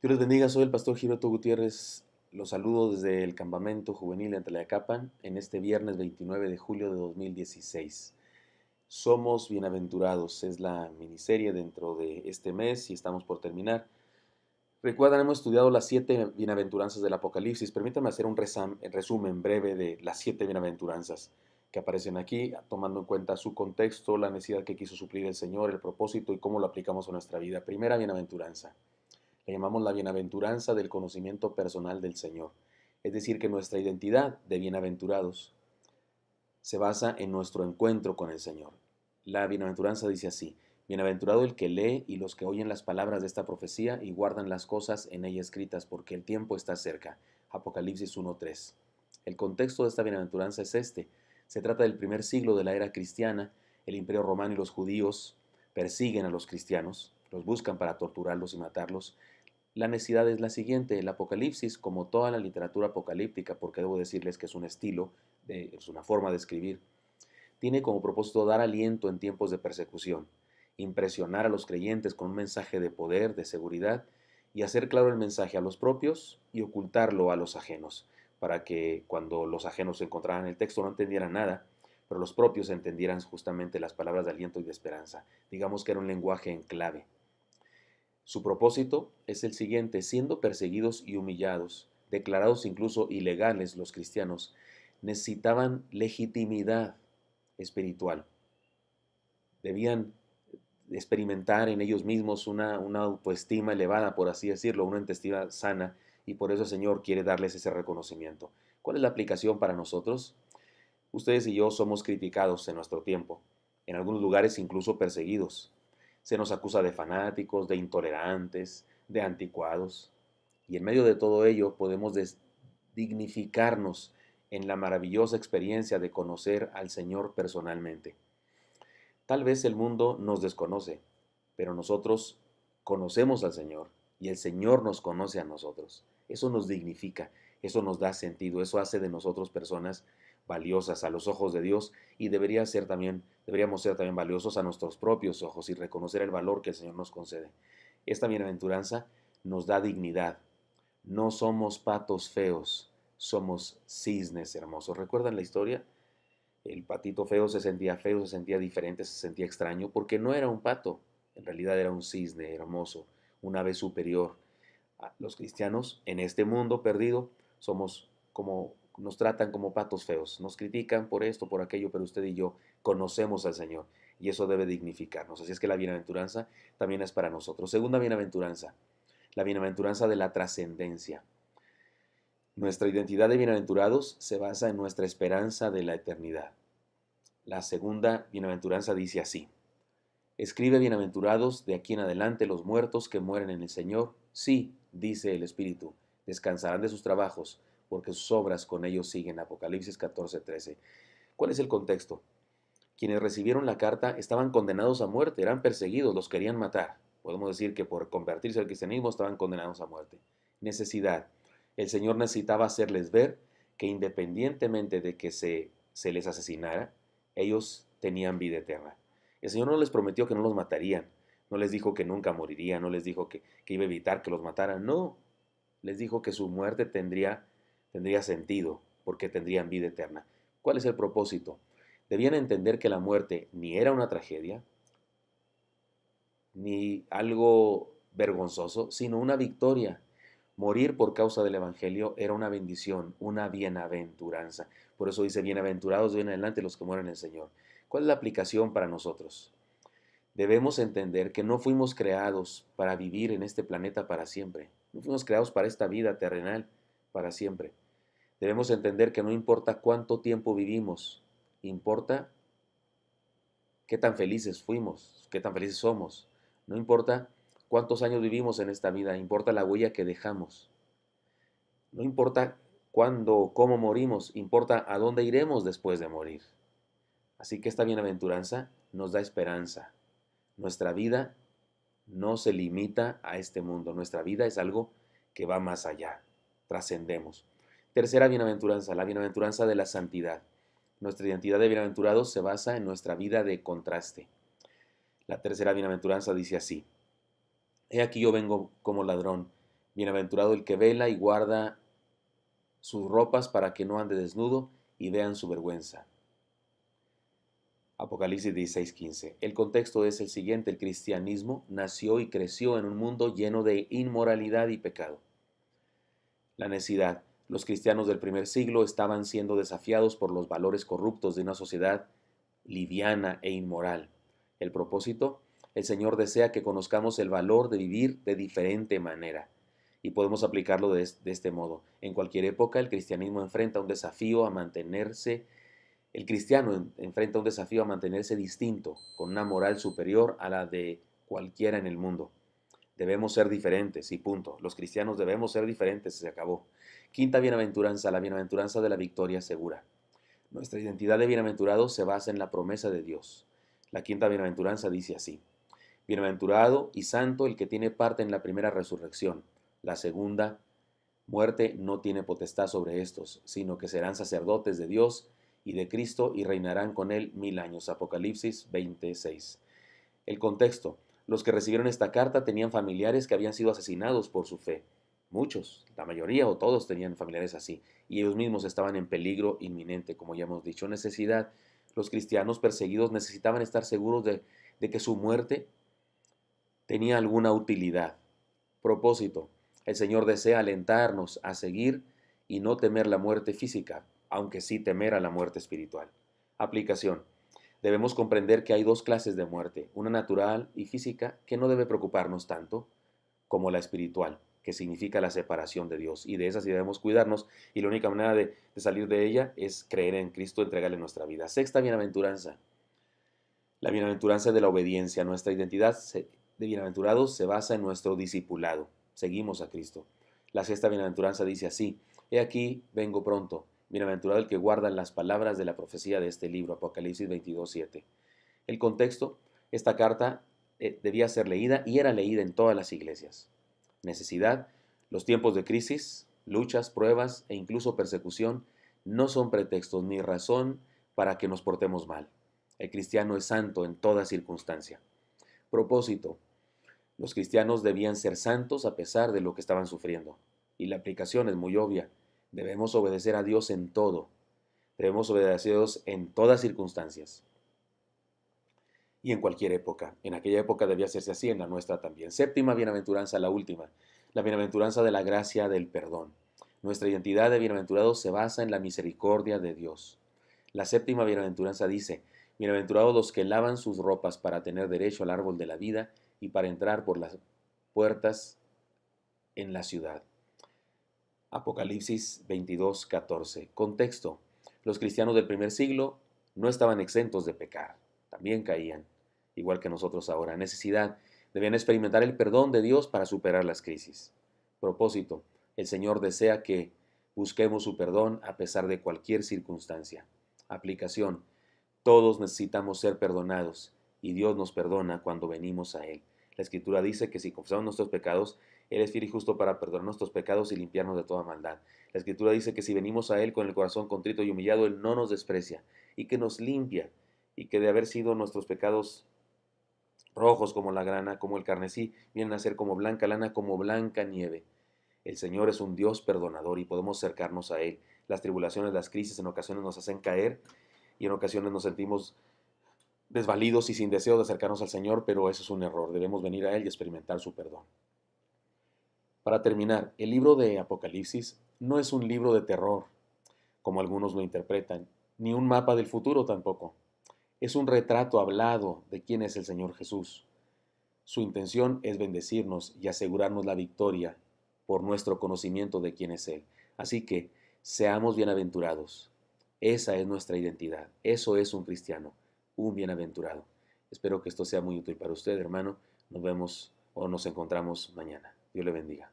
Dios les bendiga, soy el pastor Gilberto Gutiérrez. Los saludo desde el campamento juvenil en Tlayacapan en este viernes 29 de julio de 2016. Somos bienaventurados, es la miniserie dentro de este mes y estamos por terminar. Recuerdan, hemos estudiado las 7 bienaventuranzas del Apocalipsis. Permítanme hacer un resumen breve de las 7 bienaventuranzas que aparecen aquí, tomando en cuenta su contexto, la necesidad que quiso suplir el Señor, el propósito y cómo lo aplicamos a nuestra vida. Primera bienaventuranza. Le llamamos la bienaventuranza del conocimiento personal del Señor. Es decir, que nuestra identidad de bienaventurados se basa en nuestro encuentro con el Señor. La bienaventuranza dice así: bienaventurado el que lee y los que oyen las palabras de esta profecía y guardan las cosas en ella escritas, porque el tiempo está cerca. Apocalipsis 1:3. El contexto de esta bienaventuranza es este. Se trata del primer siglo de la era cristiana. El imperio romano y los judíos persiguen a los cristianos, los buscan para torturarlos y matarlos. La necesidad es la siguiente: el Apocalipsis, como toda la literatura apocalíptica, porque debo decirles que es un estilo, es una forma de escribir, tiene como propósito dar aliento en tiempos de persecución, impresionar a los creyentes con un mensaje de poder, de seguridad, y hacer claro el mensaje a los propios y ocultarlo a los ajenos, para que cuando los ajenos encontraran el texto no entendieran nada, pero los propios entendieran justamente las palabras de aliento y de esperanza. Digamos que era un lenguaje en clave. Su propósito es el siguiente: siendo perseguidos y humillados, declarados incluso ilegales los cristianos, necesitaban legitimidad espiritual. Debían experimentar en ellos mismos una autoestima elevada, por así decirlo, una autoestima sana, y por eso el Señor quiere darles ese reconocimiento. ¿Cuál es la aplicación para nosotros? Ustedes y yo somos criticados en nuestro tiempo, en algunos lugares incluso perseguidos. Se nos acusa de fanáticos, de intolerantes, de anticuados. Y en medio de todo ello podemos dignificarnos en la maravillosa experiencia de conocer al Señor personalmente. Tal vez el mundo nos desconoce, pero nosotros conocemos al Señor y el Señor nos conoce a nosotros. Eso nos dignifica, eso nos da sentido, eso hace de nosotros personas valiosas a los ojos de Dios, y deberíamos ser también valiosos a nuestros propios ojos y reconocer el valor que el Señor nos concede. Esta bienaventuranza nos da dignidad. No somos patos feos, somos cisnes hermosos. ¿Recuerdan la historia? El patito feo, se sentía diferente, se sentía extraño, porque no era un pato, en realidad era un cisne hermoso, un ave superior. Los cristianos en este mundo perdido somos como, nos tratan como patos feos, nos critican por esto, por aquello, pero usted y yo conocemos al Señor y eso debe dignificarnos. Así es que la bienaventuranza también es para nosotros. Segunda bienaventuranza, la bienaventuranza de la trascendencia. Nuestra identidad de bienaventurados se basa en nuestra esperanza de la eternidad. La segunda bienaventuranza dice así: escribe: bienaventurados de aquí en adelante los muertos que mueren en el Señor. Sí, dice el Espíritu, descansarán de sus trabajos, porque sus obras con ellos siguen. Apocalipsis 14:13. ¿Cuál es el contexto? Quienes recibieron la carta estaban condenados a muerte, eran perseguidos, los querían matar. Podemos decir que por convertirse al cristianismo estaban condenados a muerte. Necesidad. El Señor necesitaba hacerles ver que independientemente de que se les asesinara, ellos tenían vida eterna. El Señor no les prometió que no los matarían, no les dijo que nunca morirían, no les dijo que iba a evitar que los mataran, no, les dijo que su muerte tendría sentido, porque tendrían vida eterna. ¿Cuál es el propósito? Debían entender que la muerte ni era una tragedia, ni algo vergonzoso, sino una victoria. Morir por causa del Evangelio era una bendición, una bienaventuranza. Por eso dice: bienaventurados de hoy en adelante los que mueren en el Señor. ¿Cuál es la aplicación para nosotros? Debemos entender que no fuimos creados para vivir en este planeta para siempre. No fuimos creados para esta vida terrenal para siempre. Debemos entender que no importa cuánto tiempo vivimos, importa qué tan felices fuimos, qué tan felices somos. No importa cuántos años vivimos en esta vida, importa la huella que dejamos. No importa cuándo o cómo morimos, importa a dónde iremos después de morir. Así que esta bienaventuranza nos da esperanza. Nuestra vida no se limita a este mundo, nuestra vida es algo que va más allá, trascendemos. Tercera bienaventuranza, la bienaventuranza de la santidad. Nuestra identidad de bienaventurados se basa en nuestra vida de contraste. La tercera bienaventuranza dice así: he aquí yo vengo como ladrón. Bienaventurado el que vela y guarda sus ropas para que no ande desnudo y vean su vergüenza. Apocalipsis 16:15. El contexto es el siguiente: el cristianismo nació y creció en un mundo lleno de inmoralidad y pecado. La necedad. Los cristianos del primer siglo estaban siendo desafiados por los valores corruptos de una sociedad liviana e inmoral. El propósito: el Señor desea que conozcamos el valor de vivir de diferente manera. Y podemos aplicarlo de este modo. En cualquier época, el cristianismo enfrenta un desafío a mantenerse el cristiano enfrenta un desafío a mantenerse distinto, con una moral superior a la de cualquiera en el mundo. Debemos ser diferentes y punto. Los cristianos debemos ser diferentes, se acabó. Quinta bienaventuranza, la bienaventuranza de la victoria segura. Nuestra identidad de bienaventurados se basa en la promesa de Dios. La quinta bienaventuranza dice así: Bienaventurado y santo el que tiene parte en la primera resurrección. La segunda muerte no tiene potestad sobre estos, sino que serán sacerdotes de Dios y de Cristo y reinarán con él 1000 años. Apocalipsis 26. El contexto: los que recibieron esta carta tenían familiares que habían sido asesinados por su fe. Muchos, la mayoría o todos tenían familiares así, y ellos mismos estaban en peligro inminente, como ya hemos dicho. Necesidad: los cristianos perseguidos necesitaban estar seguros de que su muerte tenía alguna utilidad. Propósito: el Señor desea alentarnos a seguir y no temer la muerte física, aunque sí temer a la muerte espiritual. Aplicación: debemos comprender que hay dos clases de muerte, una natural y física, que no debe preocuparnos tanto, como la espiritual, que significa la separación de Dios. Y de esa sí debemos cuidarnos, y la única manera de salir de ella es creer en Cristo, entregarle nuestra vida. Sexta bienaventuranza, la bienaventuranza de la obediencia. Nuestra identidad de bienaventurados se basa en nuestro discipulado. Seguimos a Cristo. La sexta bienaventuranza dice así: He aquí, vengo pronto. Bienaventurado el que guarda las palabras de la profecía de este libro. Apocalipsis 22:7. El contexto: esta carta debía ser leída y era leída en todas las iglesias. Necesidad: los tiempos de crisis, luchas, pruebas e incluso persecución no son pretextos ni razón para que nos portemos mal. El cristiano es santo en toda circunstancia. Propósito: los cristianos debían ser santos a pesar de lo que estaban sufriendo. Y la aplicación es muy obvia. Debemos obedecer a Dios en todo. Debemos obedecer a Dios en todas circunstancias. Y en cualquier época. En aquella época debía hacerse así, en la nuestra también. Séptima bienaventuranza, la última. La bienaventuranza de la gracia del perdón. Nuestra identidad de bienaventurados se basa en la misericordia de Dios. La séptima bienaventuranza dice: Bienaventurados los que lavan sus ropas para tener derecho al árbol de la vida y para entrar por las puertas en la ciudad. Apocalipsis 22:14. Contexto: los cristianos del primer siglo no estaban exentos de pecar, también caían, igual que nosotros ahora. Necesidad: debían experimentar el perdón de Dios para superar las crisis. Propósito: el Señor desea que busquemos su perdón a pesar de cualquier circunstancia. Aplicación: todos necesitamos ser perdonados y Dios nos perdona cuando venimos a Él. La Escritura dice que si confesamos nuestros pecados, Él es fiel y justo para perdonar nuestros pecados y limpiarnos de toda maldad. La Escritura dice que si venimos a Él con el corazón contrito y humillado, Él no nos desprecia y que nos limpia, y que de haber sido nuestros pecados rojos como la grana, como el carmesí, vienen a ser como blanca lana, como blanca nieve. El Señor es un Dios perdonador y podemos acercarnos a Él. Las tribulaciones, las crisis en ocasiones nos hacen caer y en ocasiones nos sentimos desvalidos y sin deseo de acercarnos al Señor, pero eso es un error. Debemos venir a Él y experimentar su perdón. Para terminar, el libro de Apocalipsis no es un libro de terror, como algunos lo interpretan, ni un mapa del futuro tampoco. Es un retrato hablado de quién es el Señor Jesús. Su intención es bendecirnos y asegurarnos la victoria por nuestro conocimiento de quién es Él. Así que seamos bienaventurados. Esa es nuestra identidad. Eso es un cristiano, un bienaventurado. Espero que esto sea muy útil para usted, hermano. Nos vemos o nos encontramos mañana. Dios le bendiga.